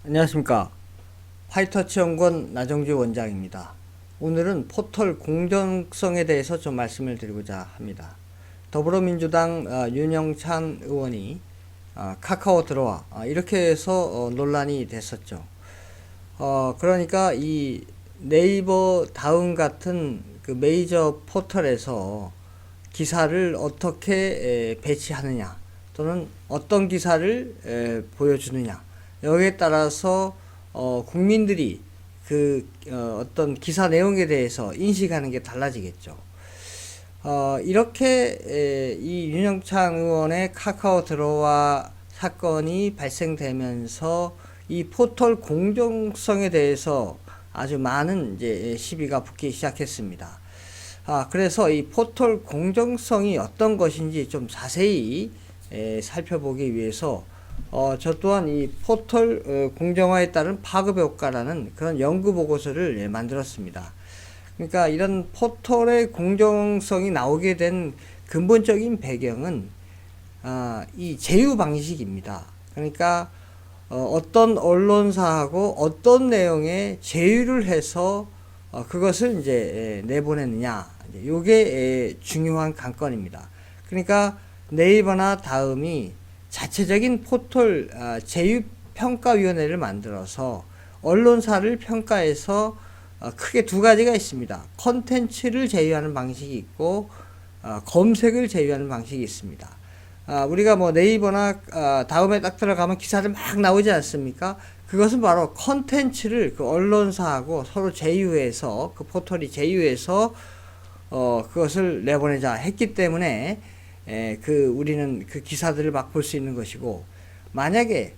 안녕하십니까. 화이터치 연구원 나정주 원장입니다. 오늘은 포털 공정성에 대해서 좀 말씀을 드리고자 합니다. 더불어민주당 윤영찬 의원이 카카오 들어와 이렇게 해서 논란이 됐었죠. 그러니까 이 네이버 다음 같은 그 메이저 포털에서 기사를 어떻게 배치하느냐 또는 어떤 기사를 보여주느냐 여기에 따라서 국민들이 어떤 기사 내용에 대해서 인식하는 게 달라지겠죠. 이렇게 이 윤영찬 의원의 카카오 들어와 사건이 발생되면서 이 포털 공정성에 대해서 아주 많은 이제 시비가 붙기 시작했습니다. 그래서 이 포털 공정성이 어떤 것인지 좀 자세히 살펴보기 위해서 저 또한 이 포털 공정화에 따른 파급 효과라는 그런 연구 보고서를 만들었습니다. 그러니까 이런 포털의 공정성이 나오게 된 근본적인 배경은 이 제휴 방식입니다. 그러니까 어떤 언론사하고 어떤 내용에 제휴를 해서 그것을 이제 내보내느냐, 이게 중요한 관건입니다. 그러니까 네이버나 다음이 자체적인 포털 제휴평가위원회를 만들어서 언론사를 평가해서 크게 두 가지가 있습니다. 콘텐츠를 제휴하는 방식이 있고 검색을 제휴하는 방식이 있습니다. 우리가 뭐 네이버나 다음에 딱 들어가면 기사들 막 나오지 않습니까? 그것은 바로 콘텐츠를 그 언론사하고 서로 제휴해서 그 포털이 제휴해서 그것을 내보내자 했기 때문에 우리는 그 기사들을 막 볼 수 있는 것이고, 만약에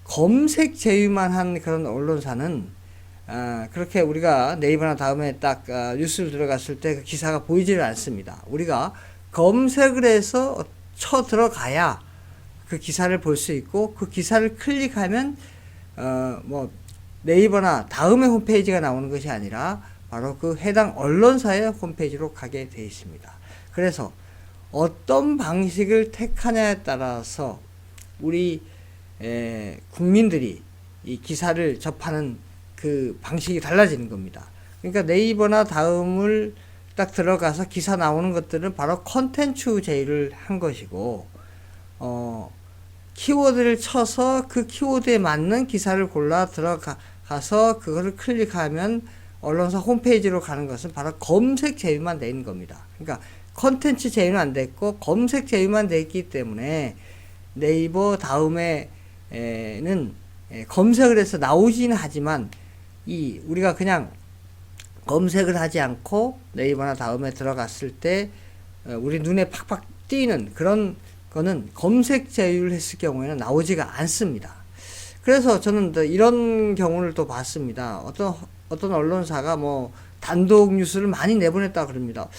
검색 제휴만 한 그런 언론사는 그렇게 우리가 네이버나 다음에 딱 뉴스를 들어갔을 때 그 기사가 보이지를 않습니다. 우리가 검색을 해서 쳐 들어가야 그 기사를 볼 수 있고, 그 기사를 클릭하면 뭐 네이버나 다음의 홈페이지가 나오는 것이 아니라 바로 그 해당 언론사의 홈페이지로 가게 되어 있습니다. 그래서 어떤 방식을 택하냐에 따라서 우리 국민들이 이 기사를 접하는 그 방식이 달라지는 겁니다. 그러니까 네이버나 다음을 딱 들어가서 기사 나오는 것들은 바로 컨텐츠 제휴를 한 것이고, 키워드를 쳐서 그 키워드에 맞는 기사를 골라 들어가서 그거를 클릭하면 언론사 홈페이지로 가는 것은 바로 검색 제휴만 돼 있는 겁니다. 그러니까 컨텐츠 제휴는 안 됐고 검색 제휴만 돼 있기 때문에 네이버 다음에는 검색을 해서 나오지는 하지만 우리가 그냥 검색을 하지 않고 네이버나 다음에 들어갔을 때 우리 눈에 팍팍 띄는 그런 거는 검색 제휴를 했을 경우에는 나오지가 않습니다. 그래서 저는 이런 경우를 또 봤습니다. 어떤 언론사가 뭐 단독 뉴스를 많이 내보냈다 그럽니다.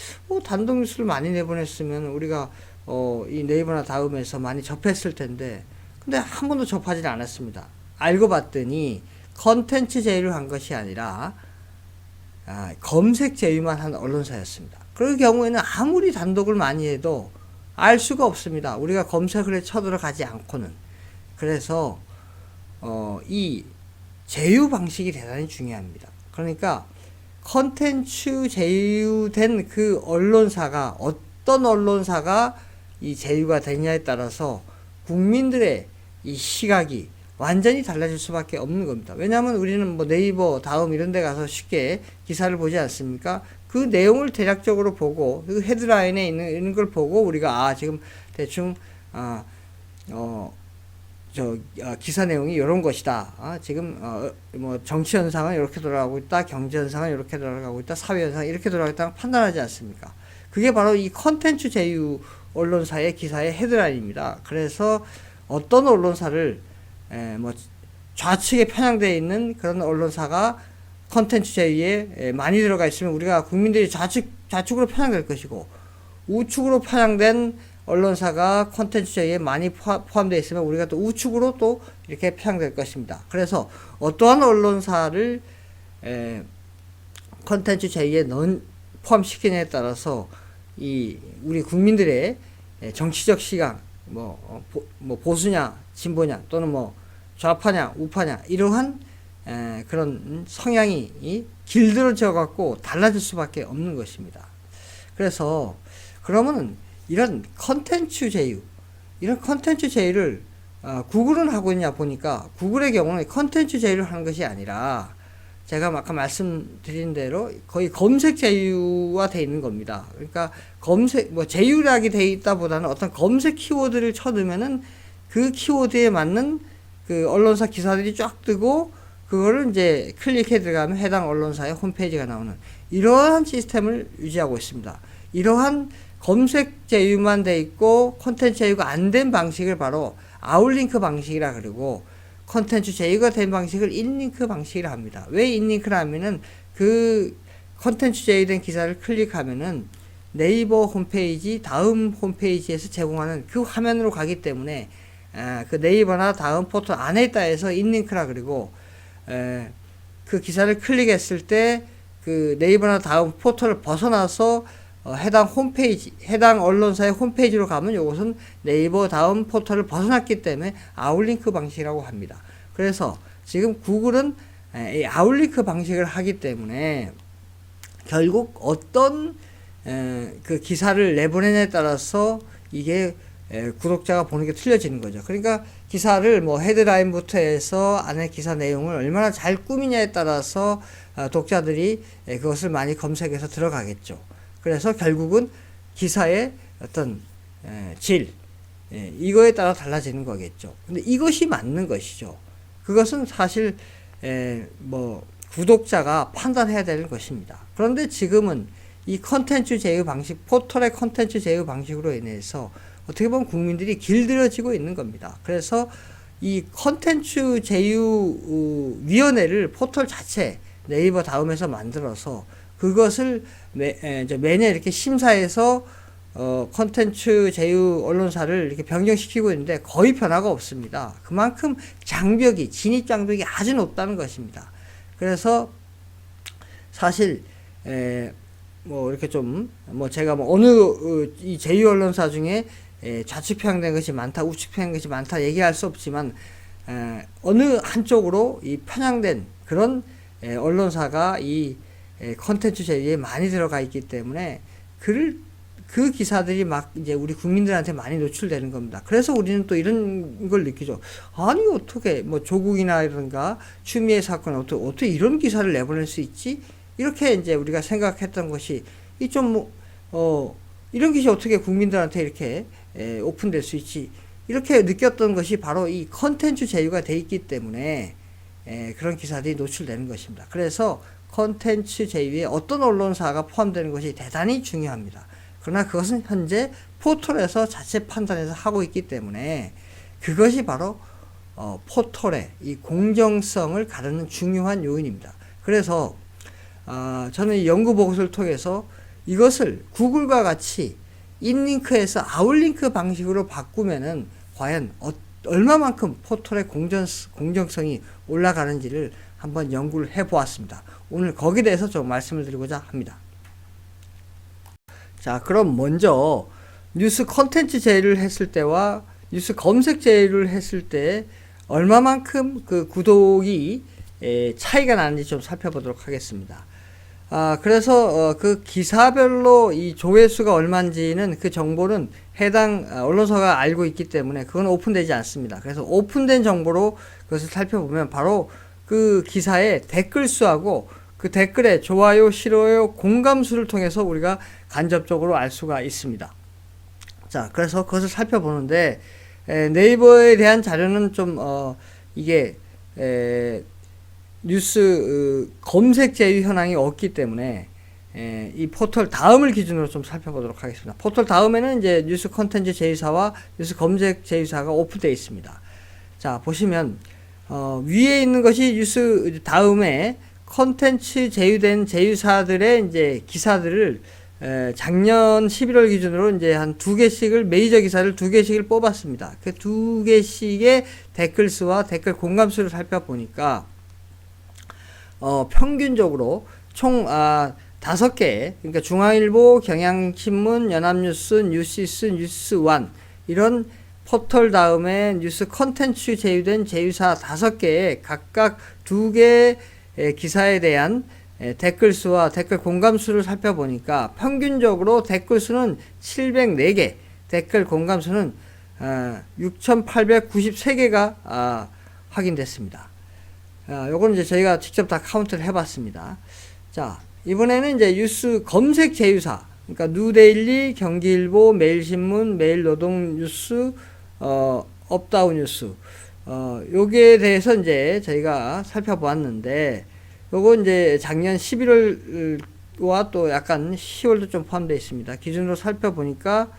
단독 뉴스를 많이 내보냈으면 우리가 이 네이버나 다음에서 많이 접했을 텐데, 근데 한 번도 접하지 않았습니다. 알고 봤더니 컨텐츠 제휴를 한 것이 아니라 검색 제휴만 한 언론사였습니다. 그럴 경우에는 아무리 단독을 많이 해도 알 수가 없습니다. 우리가 검색을 해 쳐들어가지 않고는. 그래서 이 제휴 방식이 대단히 중요합니다. 그러니까 컨텐츠 제휴된 그 언론사가 어떤 언론사가 이 제휴가 되냐에 따라서 국민들의 이 시각이 완전히 달라질 수밖에 없는 겁니다. 왜냐하면 우리는 뭐 네이버 다음 이런 데 가서 쉽게 기사를 보지 않습니까? 그 내용을 대략적으로 보고 그 헤드라인에 있는 걸 보고 우리가 지금 대충 기사 내용이 이런 것이다. 지금 뭐 정치 현상은 이렇게 돌아가고 있다, 경제 현상은 이렇게 돌아가고 있다, 사회 현상은 이렇게 돌아가고 있다 판단하지 않습니까? 그게 바로 이 컨텐츠 제휴 언론사의 기사의 헤드라인입니다. 그래서 어떤 언론사를 뭐 좌측에 편향되어 있는 그런 언론사가 컨텐츠 제휴에 많이 들어가 있으면 우리가 국민들이 좌측으로 편향될 것이고, 우측으로 편향된 언론사가 콘텐츠 제휴에 많이 포함되어 있으면 우리가 또 우측으로 또 이렇게 편향될 것입니다. 그래서 어떠한 언론사를 콘텐츠 제휴에 포함시키냐에 따라서 우리 국민들의 정치적 시각, 보수냐 진보냐 또는 좌파냐 우파냐 이러한 그런 성향이 길들어져 갖고 달라질 수밖에 없는 것입니다. 그래서 그러면은 이런 컨텐츠 제휴, 이런 컨텐츠 제휴를 구글은 하고 있냐 보니까 구글의 경우는 컨텐츠 제휴를 하는 것이 아니라 제가 아까 말씀드린 대로 거의 검색 제휴화 돼 있는 겁니다. 그러니까 검색 뭐 제휴락이 돼 있다 보다는 어떤 검색 키워드를 쳐두면은 그 키워드에 맞는 그 언론사 기사들이 쫙 뜨고 그거를 이제 클릭해 들어가면 해당 언론사의 홈페이지가 나오는 이러한 시스템을 유지하고 있습니다. 이러한 검색 제휴만 돼 있고 콘텐츠 제휴가 안 된 방식을 바로 아웃링크 방식이라 그러고 콘텐츠 제휴가 된 방식을 인링크 방식이라 합니다. 왜 인링크라 하면은 그 콘텐츠 제휴된 기사를 클릭하면은 네이버 홈페이지 다음 홈페이지에서 제공하는 그 화면으로 가기 때문에 그 네이버나 다음 포털 안에 있다 해서 인링크라 그러고 그 기사를 클릭했을 때 그 네이버나 다음 포털을 벗어나서 해당 홈페이지, 해당 언론사의 홈페이지로 가면 이것은 네이버 다음 포털을 벗어났기 때문에 아웃링크 방식이라고 합니다. 그래서 지금 구글은 이 아웃링크 방식을 하기 때문에 결국 어떤 그 기사를 내보내냐에 따라서 이게 구독자가 보는 게 틀려지는 거죠. 그러니까 기사를 뭐 헤드라인부터 해서 안에 기사 내용을 얼마나 잘 꾸미냐에 따라서 독자들이 그것을 많이 검색해서 들어가겠죠. 그래서 결국은 기사의 어떤 질 이거에 따라 달라지는 거겠죠. 근데 이것이 맞는 것이죠. 그것은 사실 뭐 구독자가 판단해야 되는 것입니다. 그런데 지금은 이 컨텐츠 제휴 방식, 포털의 컨텐츠 제휴 방식으로 인해서 어떻게 보면 국민들이 길들여지고 있는 겁니다. 그래서 이 컨텐츠 제휴 위원회를 포털 자체 네이버 다음에서 만들어서 그것을 매년 이렇게 심사해서 컨텐츠 제휴 언론사를 이렇게 변경시키고 있는데 거의 변화가 없습니다. 그만큼 장벽이 진입 장벽이 아주 높다는 것입니다. 그래서 사실 뭐 이렇게 좀 뭐 제가 뭐 어느 이 제휴 언론사 중에 좌측 편향된 것이 많다, 우측 편향된 것이 많다 얘기할 수 없지만 어느 한쪽으로 이 편향된 그런 언론사가 이 컨텐츠 제휴에 많이 들어가 있기 때문에 그 기사들이 막 이제 우리 국민들한테 많이 노출되는 겁니다. 그래서 우리는 또 이런 걸 느끼죠. 아니 어떻게 뭐 조국이나든가 추미애 사건 어떻게 이런 기사를 내보낼 수 있지? 이렇게 이제 우리가 생각했던 것이 이 좀 이런 것이 어떻게 국민들한테 이렇게 오픈될 수 있지? 이렇게 느꼈던 것이 바로 이 컨텐츠 제휴가 돼 있기 때문에 그런 기사들이 노출되는 것입니다. 그래서 컨텐츠 제휴에 어떤 언론사가 포함되는 것이 대단히 중요합니다. 그러나 그것은 현재 포털에서 자체 판단해서 하고 있기 때문에 그것이 바로 포털의 이 공정성을 가르는 중요한 요인입니다. 그래서 저는 이 연구 보고서를 통해서 이것을 구글과 같이 인링크에서 아웃링크 방식으로 바꾸면은 과연 얼마만큼 포털의 공정성이 올라가는지를 한번 연구를 해 보았습니다. 오늘 거기에 대해서 좀 말씀을 드리고자 합니다. 자, 그럼 먼저 뉴스 컨텐츠 제휴를 했을 때와 뉴스 검색 제휴를 했을 때 얼마만큼 그 구독이 차이가 나는지 좀 살펴보도록 하겠습니다. 그래서 그 기사별로 이 조회수가 얼마인지는 그 정보는 해당 언론사가 알고 있기 때문에 그건 오픈되지 않습니다. 그래서 오픈된 정보로 그것을 살펴보면 바로 그 기사의 댓글 수하고 그 댓글에 좋아요, 싫어요, 공감수를 통해서 우리가 간접적으로 알 수가 있습니다. 자, 그래서 그것을 살펴보는데 네이버에 대한 자료는 좀 이게 뉴스 검색 제휴 현황이 없기 때문에 이 포털 다음을 기준으로 좀 살펴보도록 하겠습니다. 포털 다음에는 이제 뉴스 컨텐츠 제휴사와 뉴스 검색 제휴사가 오픈되어 있습니다. 자, 보시면 위에 있는 것이 뉴스 다음에 컨텐츠 제휴된 제휴사들의 이제 기사들을 작년 11월 기준으로 이제 한 2개씩을 메이저 기사를 2개씩을 뽑았습니다. 그 2개씩의 댓글 수와 댓글 공감수를 살펴보니까 평균적으로 총 5개, 그러니까 중앙일보, 경향신문, 연합뉴스, 뉴시스, 뉴스원 이런 포털 다음에 뉴스 컨텐츠 제휴된 제휴사 5개에 각각 2개의 기사에 대한 댓글 수와 댓글 공감 수를 살펴보니까 평균적으로 댓글 수는 704개, 댓글 공감 수는 6,893개가 확인됐습니다. 요거는 이제 저희가 직접 다 카운트를 해봤습니다. 자, 이번에는 이제 뉴스 검색 제휴사, 그러니까 뉴데일리, 경기일보, 매일신문, 매일노동뉴스, 업다운 뉴스, 여기에 대해서 이제 저희가 살펴보았는데, 요거 이제 작년 11월과 또 약간 10월도 좀 포함되어 있습니다. 기준으로 살펴보니까,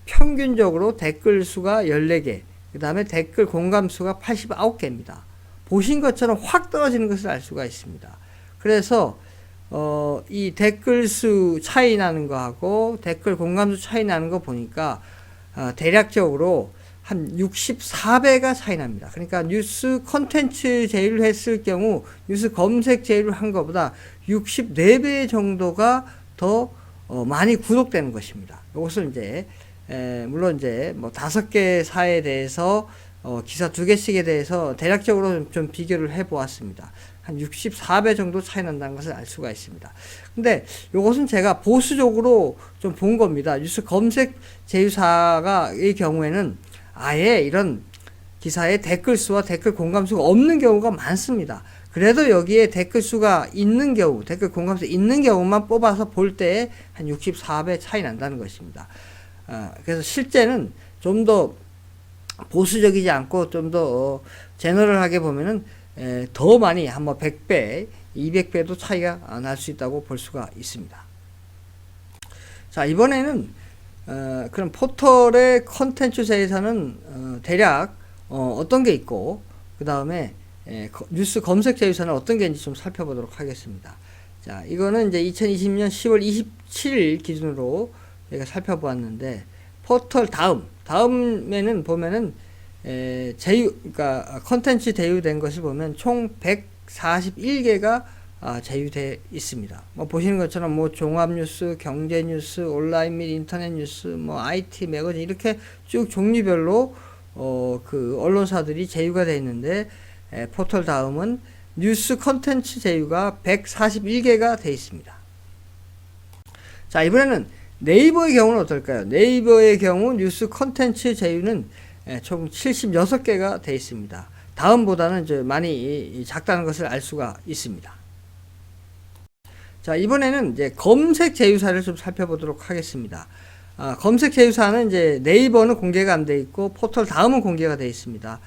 평균적으로 댓글 수가 14개, 그 다음에 댓글 공감 수가 89개입니다. 보신 것처럼 확 떨어지는 것을 알 수가 있습니다. 그래서, 이 댓글 수 차이 나는 거하고 댓글 공감 수 차이 나는 거 보니까, 대략적으로 한 64배가 차이 납니다. 그러니까 뉴스 컨텐츠 제휴를 했을 경우 뉴스 검색 제휴를 한 것보다 64배 정도가 더 많이 구독되는 것입니다. 이것을 이제 물론 이제 뭐 5개 사에 대해서 기사 2개씩에 대해서 대략적으로 좀 비교를 해 보았습니다. 한 64배 정도 차이 난다는 것을 알 수가 있습니다. 근데 이것은 제가 보수적으로 좀 본 겁니다. 뉴스 검색 제휴사의 경우에는 아예 이런 기사에 댓글 수와 댓글 공감 수가 없는 경우가 많습니다. 그래도 여기에 댓글 수가 있는 경우, 댓글 공감 수 있는 경우만 뽑아서 볼 때 한 64배 차이 난다는 것입니다. 그래서 실제는 좀 더 보수적이지 않고 좀 더 제너럴하게 보면은 더 많이 한 뭐 100배, 200배도 차이가 날 수 있다고 볼 수가 있습니다. 자, 이번에는 그럼 포털의 컨텐츠 제휴사는 대략 어떤 게 있고, 그 다음에 뉴스 검색 제휴사는 어떤 게 있는지 좀 살펴보도록 하겠습니다. 자, 이거는 이제 2020년 10월 27일 기준으로 제가 살펴보았는데, 포털 다음에는 보면은 그러니까 컨텐츠 제휴된 것을 보면 총 141개가 제휴되어 있습니다. 뭐 보시는 것처럼 뭐 종합뉴스, 경제뉴스, 온라인 및 인터넷 뉴스, 뭐 IT 매거진 이렇게 쭉 종류별로 그 언론사들이 제휴가 되어 있는데, 포털 다음은 뉴스 컨텐츠 제휴가 141개가 되어 있습니다. 자, 이번에는 네이버의 경우는 어떨까요? 네이버의 경우 뉴스 컨텐츠 제휴는 총 76개가 되어 있습니다. 다음보다는 이제 많이 작다는 것을 알 수가 있습니다. 자, 이번에는 이제 검색 제휴사를 좀 살펴보도록 하겠습니다. 검색 제휴사는 이제 네이버는 공개가 안 돼 있고 포털 다음은 공개가 되어 있습니다.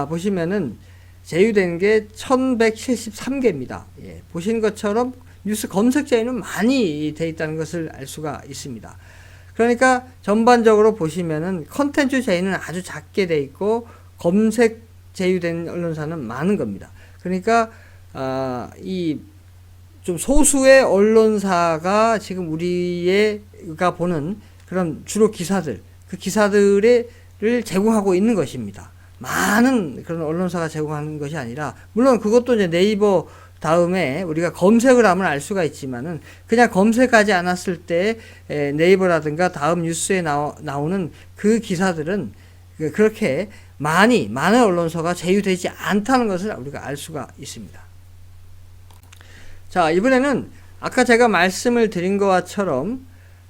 보시면은 제휴된 게 1173개입니다. 예, 보시는 것처럼 뉴스 검색 제휴는 많이 돼 있다는 것을 알 수가 있습니다. 그러니까 전반적으로 보시면은 컨텐츠 제휴는 아주 작게 돼 있고 검색 제휴된 언론사는 많은 겁니다. 그러니까 이 좀 소수의 언론사가 지금 우리가 보는 그런 주로 기사들, 그 기사들을 제공하고 있는 것입니다. 많은 그런 언론사가 제공하는 것이 아니라, 물론 그것도 이제 네이버 다음에 우리가 검색을 하면 알 수가 있지만은, 그냥 검색하지 않았을 때 네이버라든가 다음 뉴스에 나오는 그 기사들은 그렇게 많은 언론사가 제휴되지 않다는 것을 우리가 알 수가 있습니다. 자, 이번에는 아까 제가 말씀을 드린 것처럼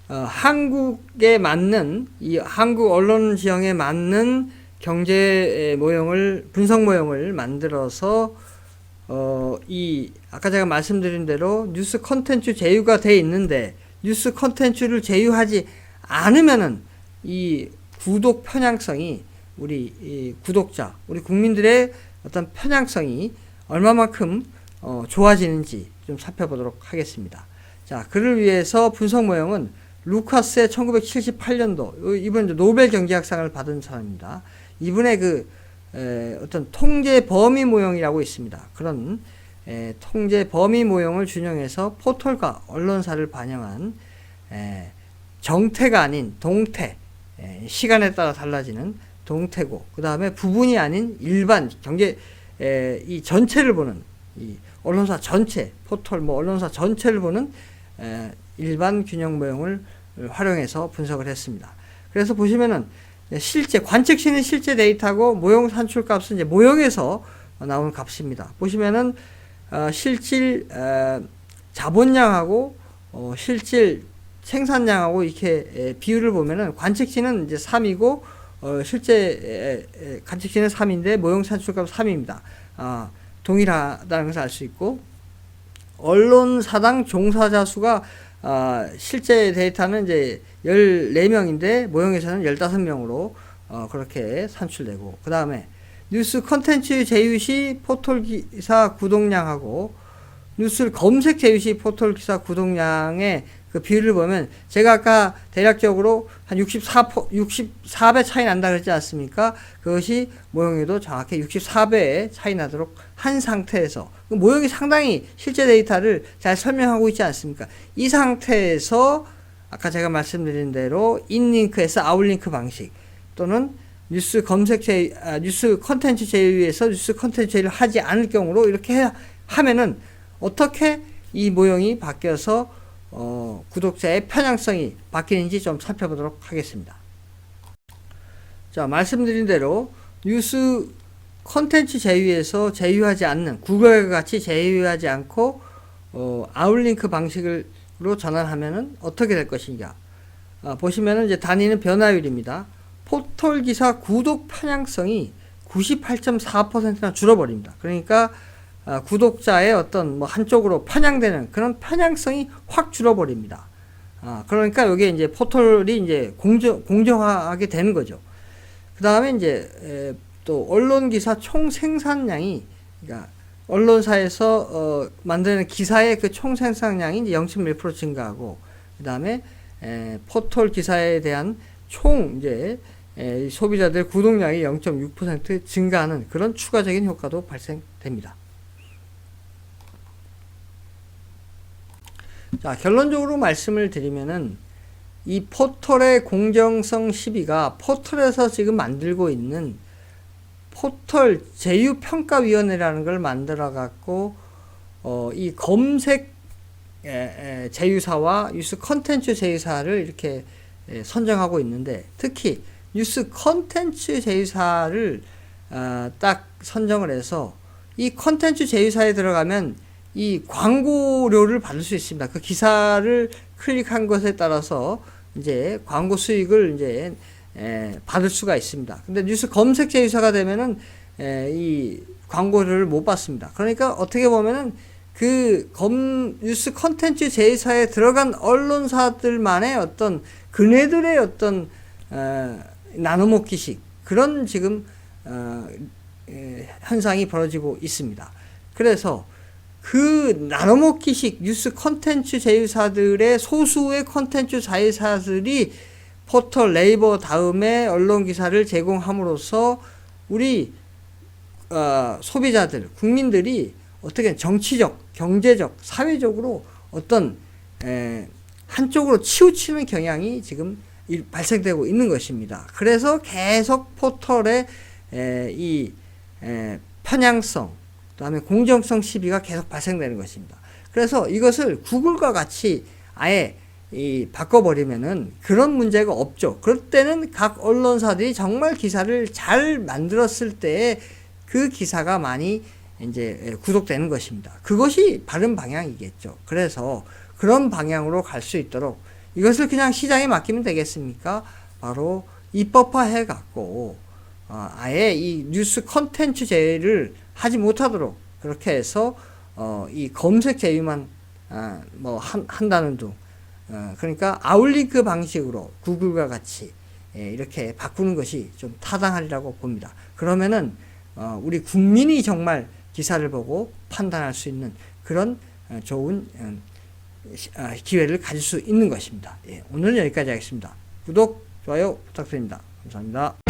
한국에 맞는, 이 한국 언론 지형에 맞는 경제 모형을, 분석 모형을 만들어서 이 아까 제가 말씀드린 대로 뉴스 컨텐츠 제휴가 돼 있는데, 뉴스 컨텐츠를 제휴하지 않으면은 이 구독 편향성이, 우리 이 구독자, 우리 국민들의 어떤 편향성이 얼마만큼 좋아지는지 좀 살펴보도록 하겠습니다. 자, 그를 위해서 분석 모형은 루카스의 1978년도, 이분 노벨 경제학상을 받은 사람입니다. 이분의 어떤 통제 범위 모형이라고 있습니다. 그런 통제 범위 모형을 준용해서 포털과 언론사를 반영한 정태가 아닌 동태, 시간에 따라 달라지는 동태고, 그 다음에 부분이 아닌 일반 이 전체를 보는, 이 언론사 전체, 포털 언론사 전체를 보는 일반 균형 모형을 활용해서 분석을 했습니다. 그래서 보시면은 실제 관측시는 실제 데이터고 모형 산출 값은 이제 모형에서 나오는 값입니다. 보시면은 실질 자본량하고 실질 생산량하고 이렇게 비율을 보면은 관측시는 이제 3이고 실제 관측시는 3인데 모형 산출값 3입니다. 동일하다는 것을 알 수 있고, 언론사당 종사자 수가 실제 데이터는 이제 14명인데 모형에서는 15명으로 그렇게 산출되고, 그 다음에 뉴스 컨텐츠 제휴 시 포털 기사 구독량하고 뉴스 검색 제휴 시 포털 기사 구독량의 그 비율을 보면, 제가 아까 대략적으로 한 64배 차이 난다 그랬지 않습니까? 그것이 모형에도 정확히 64배의 차이 나도록 한 상태에서, 모형이 상당히 실제 데이터를 잘 설명하고 있지 않습니까? 이 상태에서 아까 제가 말씀드린 대로 인링크에서 아웃링크 방식 또는 뉴스 검색 제휴, 뉴스 컨텐츠 제휴에서 뉴스 컨텐츠 제휴를 하지 않을 경우로 이렇게 하면은 어떻게 이 모형이 바뀌어서 구독자의 편향성이 바뀌는지 좀 살펴보도록 하겠습니다. 자, 말씀드린 대로 뉴스 컨텐츠 제휴에서 제휴하지 않는, 구글과 같이 제휴하지 않고 아웃링크 방식으로 전환하면은 어떻게 될 것인가? 보시면은 이제 단위는 변화율입니다. 포털 기사 구독 편향성이 98.4%나 줄어버립니다. 그러니까 구독자의 어떤 한쪽으로 편향되는 그런 편향성이 확 줄어버립니다. 그러니까 여기에 이제 포털이 이제 공정하게 되는 거죠. 그 다음에 이제 또 언론 기사 총 생산량이, 그러니까 언론사에서 만드는 기사의 그 총 생산량이 이제 0.1% 증가하고, 그 다음에 포털 기사에 대한 총 이제 소비자들 구독량이 0.6% 증가하는 그런 추가적인 효과도 발생됩니다. 자, 결론적으로 말씀을 드리면은 이 포털의 공정성 시비가 포털에서 지금 만들고 있는 포털 제휴평가위원회라는 걸 만들어 갖고 이 검색 제휴사와 뉴스 컨텐츠 제휴사를 이렇게 선정하고 있는데, 특히 뉴스 컨텐츠 제휴사를 딱 선정을 해서 이 컨텐츠 제휴사에 들어가면 이 광고료를 받을 수 있습니다. 그 기사를 클릭한 것에 따라서 이제 광고 수익을 이제 받을 수가 있습니다. 근데 뉴스 검색 제휴사가 되면은 이 광고료를 못 받습니다. 그러니까 어떻게 보면은 그 뉴스 컨텐츠 제휴사에 들어간 언론사들만의 어떤 그네들의 어떤 나눠먹기식, 그런 지금 현상이 벌어지고 있습니다. 그래서 그 나눠먹기식 뉴스 컨텐츠 제휴사들의 소수의 컨텐츠 제휴사들이 포털 네이버 다음에 언론 기사를 제공함으로써 우리 소비자들, 국민들이 어떻게 정치적, 경제적, 사회적으로 어떤 한쪽으로 치우치는 경향이 지금 발생되고 있는 것입니다. 그래서 계속 포털의 이 편향성, 그 다음에 공정성 시비가 계속 발생되는 것입니다. 그래서 이것을 구글과 같이 아예 바꿔버리면은 그런 문제가 없죠. 그럴 때는 각 언론사들이 정말 기사를 잘 만들었을 때 그 기사가 많이 이제 구독되는 것입니다. 그것이 바른 방향이겠죠. 그래서 그런 방향으로 갈 수 있도록 이것을 그냥 시장에 맡기면 되겠습니까? 바로 입법화해 갖고 아예 이 뉴스 컨텐츠 제휴를 하지 못하도록 그렇게 해서 이 검색 제휴만 한다는 둥, 그러니까 아웃링크 방식으로 구글과 같이 이렇게 바꾸는 것이 좀 타당하리라고 봅니다. 그러면은 우리 국민이 정말 기사를 보고 판단할 수 있는 그런 좋은 기회를 가질 수 있는 것입니다. 오늘은 여기까지 하겠습니다. 구독, 좋아요 부탁드립니다. 감사합니다.